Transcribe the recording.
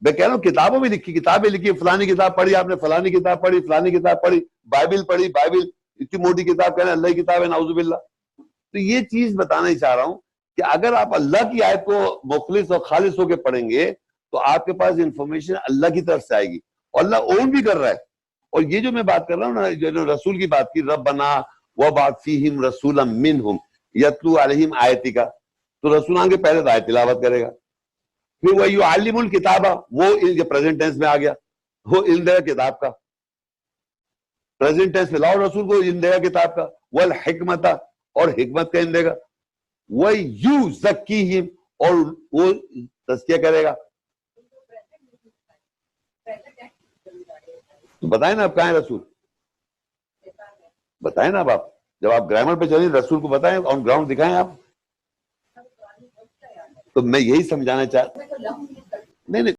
میں کہہ رہا ہوں کتابوں میں لکھی، کتابیں لکھی، فلانی کتاب پڑھی آپ نے، فلانی کتاب پڑھی، فلانی کتاب پڑھی، بائبل پڑھی، بائبل اتنی موٹی کتاب کہنا اللہ کی کتاب ہے، نعوذ باللہ. تو یہ چیز بتانا ہی چاہ رہا ہوں کہ اگر آپ اللہ کی آیت کو مخلص اور خالص ہو کے پڑھیں گے تو آپ کے پاس انفارمیشن اللہ کی طرف سے آئے گی، اور اللہ اون بھی کر رہا ہے. اور یہ جو میں بات کر رہا ہوں نا، جو رسول کی بات کی، ربنا وبعث فیہم رسولا منہم یتلو علیہم آیتک، تو رسول آن کے پہلے تو آیت تلاوت کرے گا، پھر وہ یعلم الکتابہ، وہ پریزنٹ ٹینس میں آ گیا، وہ علم دے گا کتاب کا، پریزنٹ ٹینس میں لاؤ رسول کو علم دے گا کتاب کا، والحکمت، اور حکمت کا علم دے گا، وَيُزَكِّيهِمْ، اور وہ تزکیہ کرے گا. تو بتائیں نا آپ کہاں ہیں رسول، بتائیں نا آپ جب آپ گرامر پہ چلیں رسول کو بتائیں، آن گراؤنڈ دکھائیں آپ. تو میں یہی سمجھانا نہیں نہیں